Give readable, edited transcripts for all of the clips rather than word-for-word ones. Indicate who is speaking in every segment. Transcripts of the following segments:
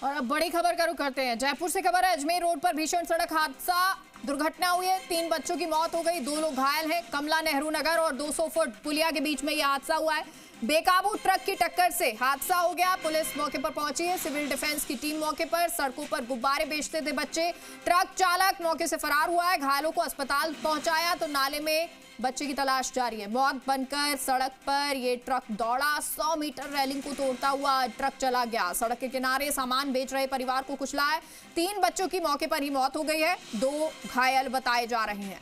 Speaker 1: और अब बड़ी खबर का रुख करते हैं। जयपुर से खबर है, अजमेर रोड पर भीषण सड़क हादसा, दुर्घटना हुई है। 3 बच्चों की मौत हो गई, 2 लोग घायल हैं। कमला नेहरू नगर और 200 फुट पुलिया के बीच में यह हादसा हुआ है। बेकाबू ट्रक की टक्कर से हादसा हो गया। पुलिस मौके पर पहुंची है, सिविल डिफेंस की टीम मौके पर। सड़कों पर गुब्बारे बेचते थे बच्चे। ट्रक चालक मौके से फरार हुआ है। घायलों को अस्पताल पहुंचाया तो नाले में बच्चे की तलाश जारी है। मौत बनकर सड़क पर ये ट्रक दौड़ा, 100 मीटर रेलिंग को तोड़ता हुआ ट्रक चला गया। सड़क के किनारे सामान बेच रहे परिवार को कुचला है। 3 बच्चों की मौके पर ही मौत हो गई है, 2 घायल बताए जा रहे हैं।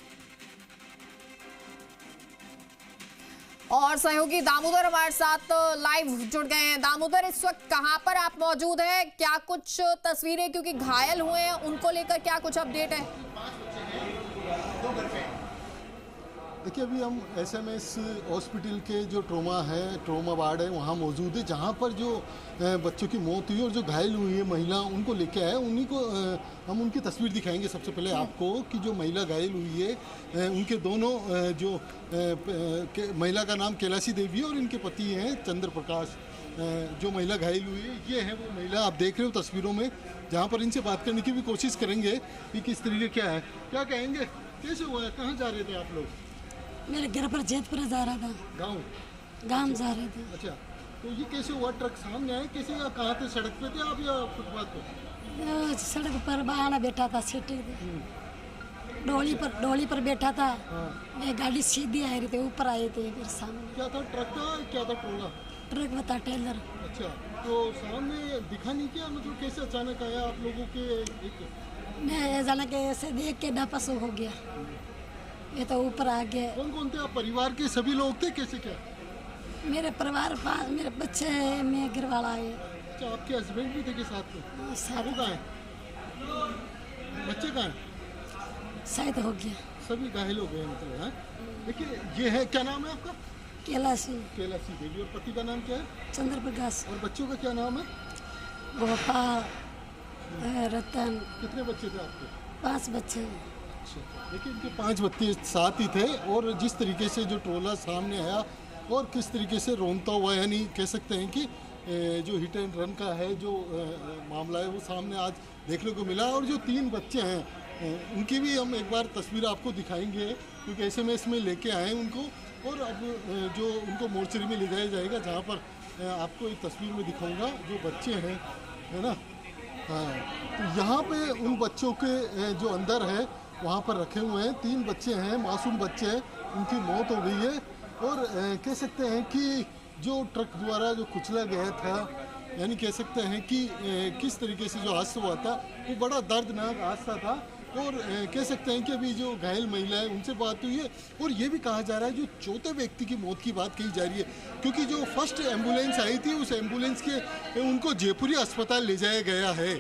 Speaker 1: और सहयोगी दामोदर हमारे साथ लाइव जुड़ गए हैं। दामोदर, इस वक्त कहां पर आप मौजूद हैं? क्या कुछ तस्वीरें, क्योंकि घायल हुए हैं उनको लेकर क्या कुछ अपडेट है?
Speaker 2: देखिए, अभी हम एसएमएस हॉस्पिटल के जो ट्रॉमा वार्ड है वहाँ मौजूद है, जहाँ पर जो बच्चों की मौत हुई और जो घायल हुई है महिला, उनको लेके आए। उन्हीं को हम उनकी तस्वीर दिखाएंगे सबसे पहले आपको कि जो महिला घायल हुई है उनके दोनों जो महिला का नाम कैलाशी देवी है और इनके पति हैं चंद्र प्रकाश। जो महिला घायल हुई है ये है वो महिला, आप देख रहे हो तस्वीरों में, जहाँ पर इनसे बात करने की भी कोशिश करेंगे कि किस तरीके क्या है, क्या कहेंगे, कैसे हुआ है, कहाँ जा रहे थे आप लोग?
Speaker 3: मेरे घर पर जैतपुर जा रहा था। गाँव जा रहे थे।
Speaker 2: अच्छा, तो ये कैसे हुआ? ट्रक सामने आया कैसे, या कहाँ थे, सड़क पे थे आप या फुटपाथ पे?
Speaker 3: सड़क पर बहाना बैठा था, सीटे डोली पर बैठा था। ये गाड़ी सीधी आ रही थी, ऊपर आए थे फिर सामने।
Speaker 2: क्या था, ट्रक था क्या था, ट्रोला?
Speaker 3: ट्रक बता, टेलर।
Speaker 2: अच्छा, तो सामने दिखा नहीं क्या, मतलब कैसे अचानक आया आप लोगों के?
Speaker 3: मैं जाना के ऐसे देख के डापस हो गया, ये तो ऊपर आ गया।
Speaker 2: कौन कौन थे आप? परिवार के सभी लोग थे, कैसे क्या?
Speaker 3: मेरे परिवार 5, मेरे बच्चे हैं, मैं घर वाला है।
Speaker 2: अच्छा, आपके हस्बैंड भी थे के साथ में? वो कहाँ है? बच्चे कहाँ हैं?
Speaker 3: शायद हो गया,
Speaker 2: सभी घायल हो गए मतलब है। देखिए, ये है, क्या नाम है आपका?
Speaker 3: कैलाशी
Speaker 2: देवी। और पति का नाम क्या है?
Speaker 3: चंद्र प्रकाश।
Speaker 2: और बच्चों का क्या नाम है?
Speaker 3: गोपाल, रतन।
Speaker 2: कितने बच्चे थे आपके?
Speaker 3: 5 बच्चे।
Speaker 2: देखिए, इनके 5 बच्चे साथ ही थे और जिस तरीके से जो ट्रोला सामने आया और किस तरीके से रोनता हुआ, यानी कह सकते हैं कि जो हिट एंड रन का है जो मामला है वो सामने आज देखने को मिला। और जो 3 बच्चे हैं उनकी भी हम एक बार तस्वीर आपको दिखाएंगे, क्योंकि एसएमएस में लेके आए उनको। और अब जो उनको मोर्चरी में ले जाया जाएगा, जहाँ पर आपको एक तस्वीर में दिखाऊंगा जो बच्चे हैं, है ना। हाँ, तो यहाँ पे उन बच्चों के जो अंदर है वहाँ पर रखे हुए हैं। 3 बच्चे हैं, मासूम बच्चे हैं, उनकी मौत हो गई है। और कह सकते हैं कि जो ट्रक द्वारा जो कुचला गया था, यानी कह सकते हैं कि किस तरीके से जो हादसा हुआ था वो बड़ा दर्दनाक हादसा था। और कह सकते हैं कि अभी जो घायल महिला है उनसे बात हुई है। और ये भी कहा जा रहा है जो चौथे व्यक्ति की मौत की बात कही जा रही है, क्योंकि जो फर्स्ट एम्बुलेंस आई थी उस एम्बुलेंस के उनको जयपुरी अस्पताल ले जाया गया है,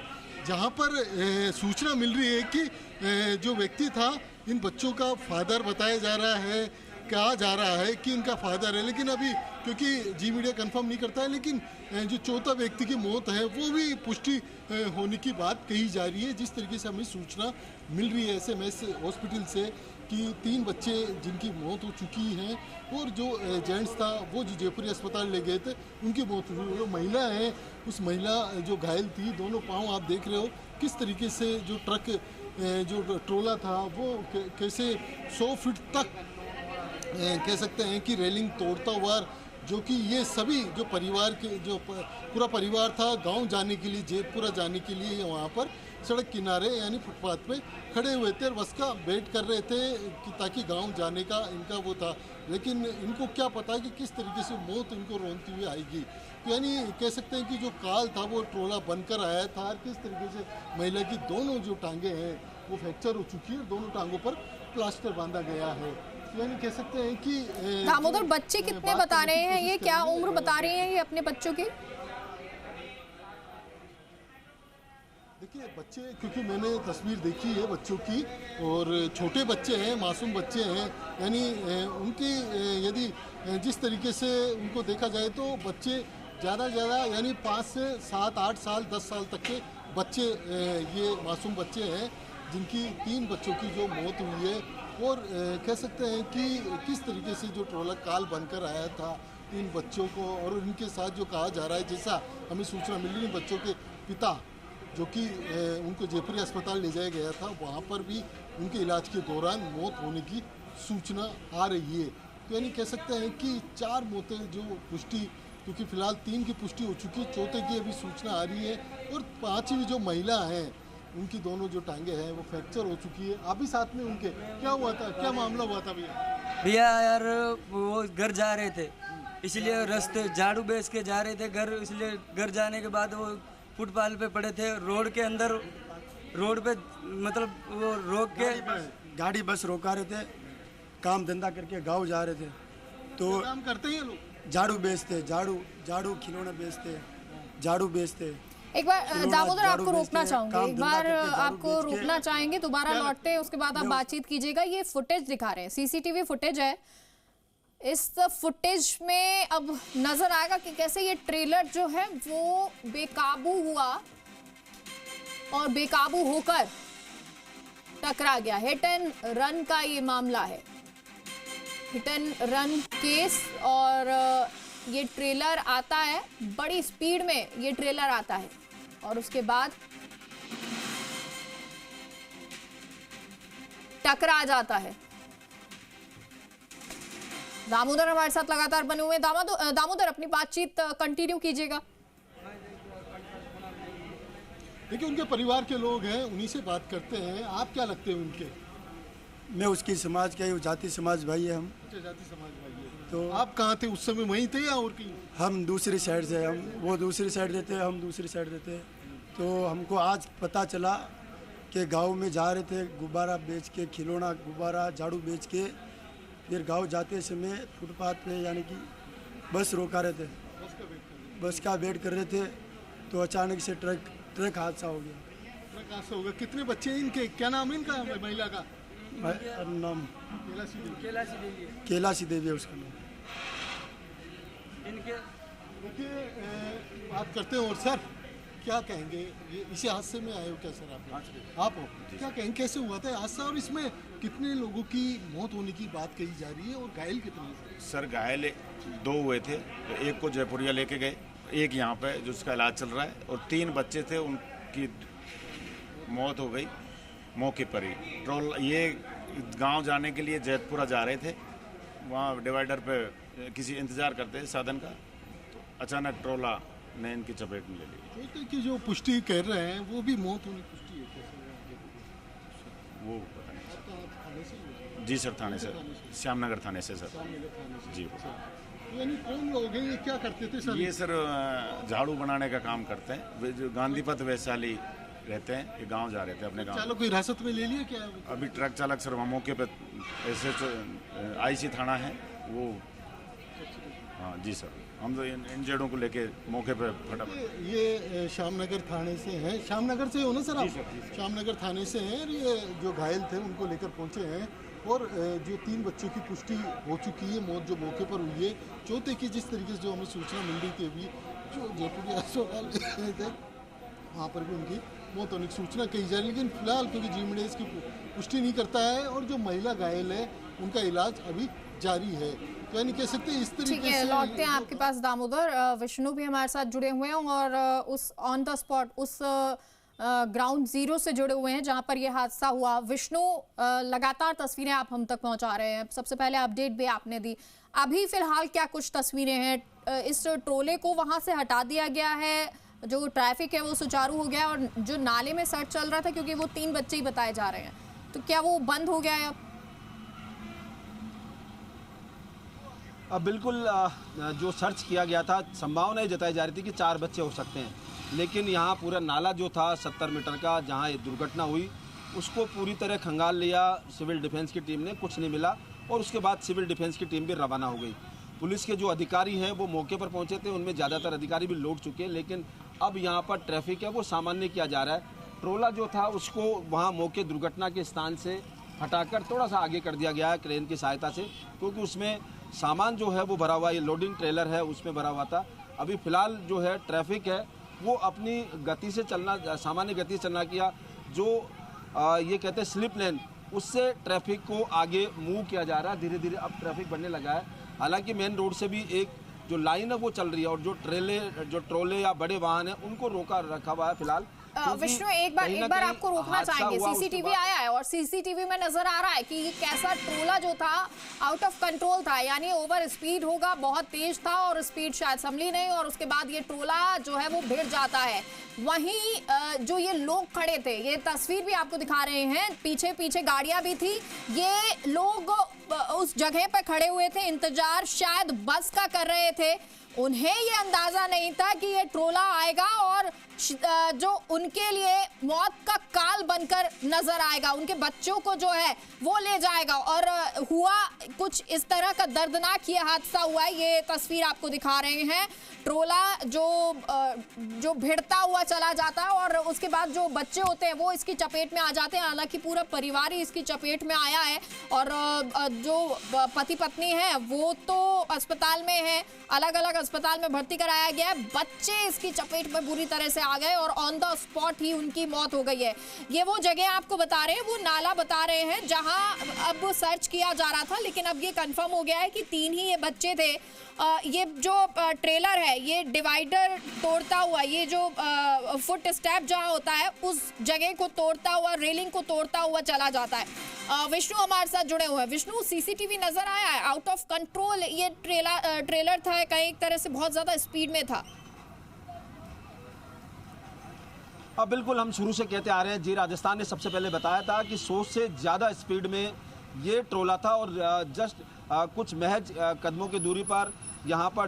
Speaker 2: जहाँ पर सूचना मिल रही है कि जो व्यक्ति था इन बच्चों का फादर बताया जा रहा है, कहा जा रहा है कि इनका फादर है। लेकिन अभी क्योंकि जी मीडिया कंफर्म नहीं करता है, लेकिन जो चौथा व्यक्ति की मौत है वो भी पुष्टि होने की बात कही जा रही है। जिस तरीके से हमें सूचना मिल रही है एसएमएस हॉस्पिटल से कि 3 बच्चे जिनकी मौत हो चुकी है और जो जेंट्स था वो जो जयपुरी अस्पताल ले गए थे उनकी मौत हुई। जो महिला है उस महिला जो घायल थी, दोनों पाँव आप देख रहे हो किस तरीके से जो ट्रक जो ट्रोला था वो कैसे 100 फीट तक कह सकते हैं कि रेलिंग तोड़ता हुआ, जो कि ये सभी जो परिवार के जो पूरा परिवार था गांव जाने के लिए, जयपुरा जाने के लिए वहाँ पर सड़क किनारे यानी फुटपाथ पे खड़े हुए थे और बस का वेट कर रहे थे कि ताकि गांव जाने का इनका वो था। लेकिन इनको क्या पता कि किस तरीके से मौत इनको रोनती हुई आएगी। तो यानी कह सकते हैं कि जो काल था वो ट्रोला बनकर आया था और किस तरीके से महिला की दोनों जो टांगे हैं वो फ्रैक्चर हो चुकी है, दोनों टांगों पर प्लास्टर बांधा गया है। यानी कह सकते हैं कि
Speaker 1: दामोदर, बच्चे कितने बता रहे हैं, ये क्या उम्र बता रहे हैं ये अपने बच्चों की?
Speaker 2: देखिए, बच्चे, क्योंकि मैंने तस्वीर देखी है बच्चों की और छोटे बच्चे हैं, मासूम बच्चे हैं, यानी उनकी यदि जिस तरीके से उनको देखा जाए तो बच्चे ज़्यादा यानी 5 से 7, 8 साल 10 साल तक के बच्चे ये मासूम बच्चे हैं जिनकी 3 बच्चों की जो मौत हुई है। और कह सकते हैं कि किस तरीके से जो ट्रोला काल बनकर आया था इन बच्चों को, और इनके साथ जो कहा जा रहा है, जैसा हमें सूचना मिल रही है बच्चों के पिता जो कि उनको जयपुरी अस्पताल ले जाया गया था, वहाँ पर भी उनके इलाज के दौरान मौत होने की सूचना आ रही है। तो यानी कह सकते हैं कि 4 मौतें जो पुष्टि, क्योंकि फिलहाल 3 की पुष्टि हो चुकी है, चौथे की अभी सूचना आ रही है, और 5वीं जो महिला हैं उनकी दोनों जो टांगे हैं वो फ्रैक्चर हो चुकी है। अभी साथ में उनके क्या हुआ था, क्या मामला हुआ था
Speaker 4: भैया? यार वो घर जा रहे थे, इसलिए रास्ते झाड़ू बेच के जा रहे थे घर, इसलिए घर जाने के बाद वो फुटपाथ पे पड़े थे, रोड के अंदर, रोड पे मतलब वो रोक के
Speaker 5: गाड़ी बस रोका रहे थे, काम धंधा करके गाँव जा रहे थे। तो
Speaker 2: काम करते हैं लोग,
Speaker 5: झाड़ू बेचते, झाड़ू खिलौना बेचते, झाड़ू बेचते।
Speaker 1: एक बार दामोदर आपको रोकना
Speaker 5: बेचते,
Speaker 1: चाहूंगे,
Speaker 5: काम
Speaker 1: एक
Speaker 5: धंधा
Speaker 1: बार
Speaker 5: करके, झाड़ू
Speaker 1: आपको
Speaker 5: बेच के।
Speaker 1: रोकना चाहेंगे, दोबारा लौटते हैं, उसके बाद आप बातचीत कीजिएगा। ये फुटेज दिखा रहे हैं, सीसीटीवी फुटेज है। इस फुटेज में अब नजर आएगा कि कैसे ये ट्रेलर जो है वो बेकाबू हुआ और बेकाबू होकर टकरा गया। हिट एंड रन का ये मामला है, हिट एंड रन केस। और ये ट्रेलर आता है, बड़ी स्पीड में ये ट्रेलर आता है और उसके बाद टकरा जाता है। दामोदर हमारे साथ लगातार बने हुए हैं। दामोदर अपनी बातचीत कंटिन्यू कीजिएगा।
Speaker 2: देखिए, उनके परिवार के लोग हैं, उन्हीं से बात करते हैं। आप क्या लगते हैं उनके?
Speaker 5: मैं उसकी समाज का ही, जाति समाज भाई है हम।
Speaker 2: जाति समाज भाई है।
Speaker 5: तो
Speaker 2: आप कहाँ थे उस समय, वहीं थे या और कहीं?
Speaker 5: हम दूसरी साइड से, हम वो दूसरी साइड देते, हम दूसरी साइड देते। तो हमको आज पता चला कि गांव में जा रहे थे, गुब्बारा बेच के, खिलौना गुब्बारा झाड़ू बेच के, फिर गांव जाते समय फुटपाथ पे यानी कि बस रोका रहे थे, बस का वेट कर रहे थे, तो अचानक से ट्रक हादसा हो गया।
Speaker 2: ट्रक हादसा हो गया। कितने बच्चे हैं इनके, क्या नाम है इनका, महिला का?
Speaker 5: नाम कैलाशी देवी है उसका नाम।
Speaker 2: देखिए, बात करते हैं। और सर क्या कहेंगे, ये इसी हादसे में आए हो क्या सर? आप हो, क्या कहेंगे, कैसे हुआ था हादसा और इसमें कितने लोगों की मौत होने की बात कही जा रही है और घायल कितने हैं?
Speaker 6: सर घायल 2 हुए थे, तो एक को जयपुरिया लेके गए, एक यहाँ पे जिसका इलाज चल रहा है, और 3 बच्चे थे, उनकी मौत हो गई मौके पर ही। ये गांव जाने के लिए जैतपुरा जा रहे थे, वहाँ डिवाइडर पे किसी इंतज़ार करते साधन का, तो अचानक ट्रोला ने इनकी चपेट में ले ली।
Speaker 2: तो कि जो पुष्टि कर रहे हैं वो भी मौत होने की पुष्टि है कैसे?
Speaker 6: वो पता नहीं। जी सर, थाने से, श्यामनगर थाने से सर। जी।
Speaker 2: यानी कौन लोग हैं, ये क्या करते थे सर?
Speaker 6: ये सर झाड़ू बनाने का काम करते हैं, वे जो गांधी पथ वैशाली रहते हैं, ये गांव जा रहे थे अपने गांव।
Speaker 2: चालक को हिरासत में ले लिया क्या?
Speaker 6: अभी ट्रक चालक सर वहाँ मौके पे IC थाना है वो। हाँ जी सर, हम तो इंजर्डों को लेके मौके पे फटाफट।
Speaker 2: ये श्यामनगर थाने से हैं, श्यामनगर से हो ना सर आप? श्यामनगर थाने से हैं। और ये जो घायल थे उनको लेकर पहुंचे हैं, और जो 3 बच्चों की पुष्टि हो चुकी है, मौत जो मौके पर हुई है। चौथे की जिस तरीके से जो हमें सूचना मिल रही थी, अभी जो जयपुर अस्पताल थे वहाँ पर भी उनकी मौत होने की सूचना कही जा रही है। लेकिन फिलहाल क्योंकि जी मीडिया इसकी पुष्टि नहीं करता है, और जो महिला घायल है उनका इलाज अभी जारी है। तो यानी कह सकते हैं इस तरीके से।
Speaker 1: ठीक है, लौटते हैं आपके पास दामोदर। विष्णु भी हमारे साथ जुड़े हुए हैं और उस ऑन द स्पॉट, उस ग्राउंड जीरो से जुड़े हुए हैं जहां पर यह हादसा हुआ। विष्णु, लगातार तस्वीरें आप हम तक पहुंचा रहे हैं, सबसे पहले अपडेट भी आपने दी। अभी फिलहाल क्या कुछ तस्वीरें हैं? इस ट्रोले को वहां से हटा दिया गया है, जो ट्रैफिक है वो सुचारू हो गया, और जो नाले में सर्च चल रहा था, क्योंकि वो 3 बच्चे ही बताए जा रहे हैं, तो क्या वो बंद हो गया है अब?
Speaker 7: बिल्कुल, जो सर्च किया गया था, संभावना जताई जा रही थी कि 4 बच्चे हो सकते हैं, लेकिन यहाँ पूरा नाला जो था 70 मीटर का, जहाँ ये दुर्घटना हुई, उसको पूरी तरह खंगाल लिया सिविल डिफेंस की टीम ने। कुछ नहीं मिला, और उसके बाद सिविल डिफेंस की टीम भी रवाना हो गई। पुलिस के जो अधिकारी हैं वो मौके पर पहुंचे थे, उनमें ज़्यादातर अधिकारी भी लौट चुके हैं, लेकिन अब यहाँ पर ट्रैफिक है वो सामान्य किया जा रहा है। ट्रोला जो था उसको वहाँ मौके दुर्घटना के स्थान से हटाकर थोड़ा सा आगे कर दिया गया है क्रेन की सहायता से, क्योंकि उसमें सामान जो है वो भरा हुआ, ये लोडिंग ट्रेलर है उसमें भरा हुआ था। अभी फ़िलहाल जो है ट्रैफिक है वो अपनी गति से चलना, सामान्य गति से चलना किया। जो ये कहते हैं स्लिप लेन, उससे ट्रैफिक को आगे मूव किया जा रहा है। धीरे धीरे अब ट्रैफिक बढ़ने लगा है। हालांकि मेन रोड से भी एक जो लाइन है वो चल रही है और जो ट्रोले या बड़े वाहन है उनको रोका रखा हुआ है फिलहाल।
Speaker 1: विष्णु, एक बार आपको रोकना चाहेंगे। सीसीटीवी आया है और सीसीटीवी में नजर आ रहा है कि कैसा ट्रोला जो था आउट ऑफ कंट्रोल था, यानी ओवर स्पीड होगा, बहुत तेज था और स्पीड शायद संभली नहीं और उसके बाद ये ट्रोला जो है वो भिड़ जाता है। वहीं जो ये लोग खड़े थे, ये तस्वीर भी आपको दिखा रहे हैं, पीछे पीछे गाड़ियां भी थी, ये लोग उस जगह पर खड़े हुए थे, इंतजार शायद बस का कर रहे थे। उन्हें ये अंदाजा नहीं था कि ये ट्रोला आएगा और जो उनके लिए मौत का काल बनकर नजर आएगा, उनके बच्चों को जो है वो ले जाएगा। और हुआ कुछ इस तरह का दर्दनाक ये हादसा हुआ है। ये तस्वीर आपको दिखा रहे हैं, ट्रोला जो भिड़ता हुआ चला जाता है और उसके बाद जो बच्चे होते हैं वो इसकी चपेट में आ जाते हैं। हालांकि पूरा परिवार ही इसकी चपेट में आया है और जो पति पत्नी है वो तो अस्पताल में है, अलग अलग अस्पताल में भर्ती कराया गया है। बच्चे इसकी चपेट में बुरी तरह से आ गए और ऑन द स्पॉट ही उनकी मौत हो गई है। ये वो जगह आपको बता रहे हैं, वो नाला बता रहे हैं जहां अब सर्च किया जा रहा था, लेकिन अब ये कंफर्म हो गया है कि 3 ही ये बच्चे थे। ये जो ट्रेलर है ये डिवाइडर तोड़ता हुआ, ये जो फुट स्टेप जहां होता है उस जगह को तोड़ता हुआ, रेलिंग को तोड़ता हुआ चला जाता है। विष्णु हमारे साथ जुड़े हुए हैं। विष्णु, सीसीटीवी नजर आया है, आउट ऑफ कंट्रोल ये ट्रेलर था, कहीं एक तरह से बहुत ज्यादा स्पीड में था।
Speaker 7: अब बिल्कुल हम शुरू से कहते आ रहे हैं, जी राजस्थान ने सबसे पहले बताया था कि 100 से ज़्यादा स्पीड में ये ट्रोला था और जस्ट कुछ महज कदमों की दूरी पर यहाँ पर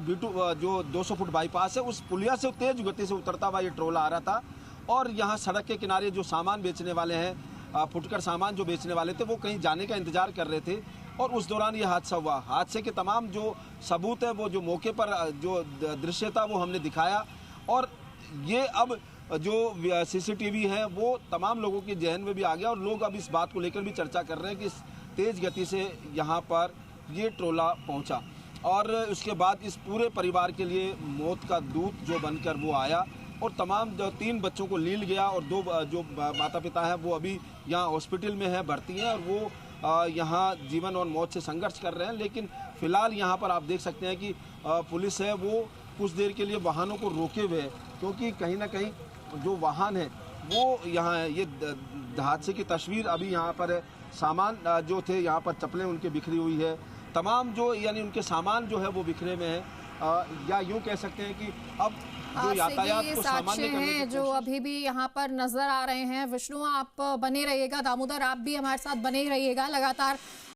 Speaker 7: जो 200 फुट बाईपास है उस पुलिया से तेज गति से उतरता हुआ ये ट्रोला आ रहा था। और यहाँ सड़क के किनारे जो सामान बेचने वाले हैं, फुटकर सामान जो बेचने वाले थे, वो कहीं जाने का इंतजार कर रहे थे और उस दौरान ये हादसा हुआ। हादसे के तमाम जो सबूत है, वो जो मौके पर जो दृश्य था वो हमने दिखाया और ये अब जो सीसीटीवी है वो तमाम लोगों के जहन में भी आ गया और लोग अब इस बात को लेकर भी चर्चा कर रहे हैं कि तेज गति से यहाँ पर ये ट्रोला पहुँचा और उसके बाद इस पूरे परिवार के लिए मौत का दूत जो बनकर वो आया और तमाम जो 3 बच्चों को लील गया और 2 जो माता पिता हैं वो अभी यहाँ हॉस्पिटल में हैं, भर्ती हैं और वो यहाँ जीवन और मौत से संघर्ष कर रहे हैं। लेकिन फिलहाल यहाँ पर आप देख सकते हैं कि पुलिस है वो कुछ देर के लिए वाहनों को रोके हुए है, क्योंकि कहीं ना कहीं जो वाहन है वो यहाँ है। ये हादसे की तस्वीर अभी यहाँ पर है। सामान जो थे यहाँ पर चप्पलें उनके बिखरी हुई है, तमाम जो यानी उनके सामान जो है वो बिखरे में है, या यूँ कह सकते हैं कि अब जो यातायात को सामान्य करने की
Speaker 1: जो अभी भी यहाँ पर नजर आ रहे हैं। विष्णु, आप बने रहिएगा, दामोदर आप भी हमारे साथ बने रहिएगा, लगातार